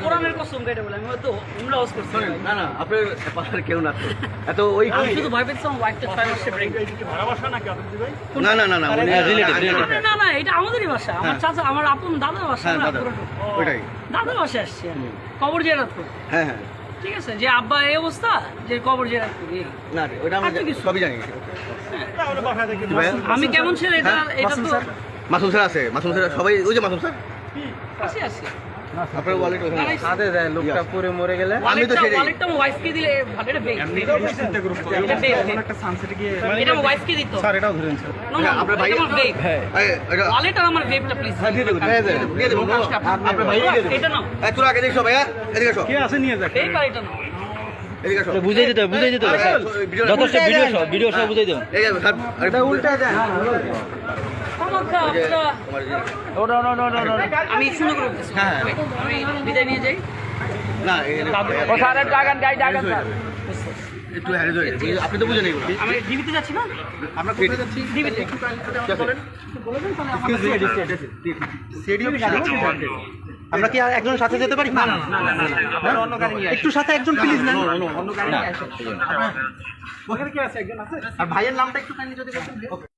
কোরআনের কসম কেটে বলে আমি হয়তো উমরা হাউস করছি না না আপনার পাশে কেউ না এত ওই আমি শুধু ভয় পেয়েছিলাম ওয়াইফটা 6 মাসে প্রেগন্যান্ট ভাড়া বাসা নাকি আপনাদের ভাই? না না না না না না এটা আমাদেরই বাসা আমার চাচা আমার আপন দাদার বাসা হ্যাঁ দাদা ওইটাই দাদার বাসায় আসছি আমি কবর জিয়ারত করতে হ্যাঁ হ্যাঁ ঠিক আছে যে আব্বা এই অবস্থা যে কবর জিয়ারত করি না ওইটা আমরা সবই জানি তাহলে বাসা থেকে আমি কেমন ছেলে এটা এটা তো মাসুম স্যার আছে মাসুম স্যার সবাই ওই যে মাসুম স্যার আসি আসি আপনার ওয়ালেট ওখানে সাথে দেয় লোকটা পরে মরে গেলে আমি তো সেটাই ওয়ালেটটা আমার ওয়াইফকে দিলে ভালো এটা বেক চিন্তা করুন এটা বেক একটা সানসেটে গিয়ে এটা আমার ওয়াইফকে দিত স্যার এটাও ধরেন স্যার আপনার ভাই আমার বেক ওয়ালেট আর আমার বেকটা প্লিজ হ্যাঁ দিয়ে দেবো দিয়ে দেবো আপনার ভাই দিয়ে দেবো এটা নাও তোরা আগে দেখছো ভাইয়া এদিকে আসো কে আছে নিয়ে যাক এই পার এটা নাও এদিকে আসো বুঝাই দিতে যথেষ্ট ভিডিও সব বুঝাই দেবেন এই স্যার এটা উল্টা যায় তোমার আমি সুন্দর করে বলতেছি হ্যাঁ। আমি বিদায় নিয়ে যাই না জাগান একটু হ্যারে ধরে আপনি তো বুঝেন এগুলো আমি ডিবিতে যাচ্ছি না আমরা কোথায় যাচ্ছি ডিবিতে আমরা কি আর একজন সাথে যেতে পারি না অন্য গাড়ি নিয়ে একটু সাথে একজন প্লিজ না অন্য গাড়ি নিয়ে আসো ওখানে কি আছে একজন আছে আর ভাইয়ের নামটা একটু কাইন্ডলি যদি বলতেন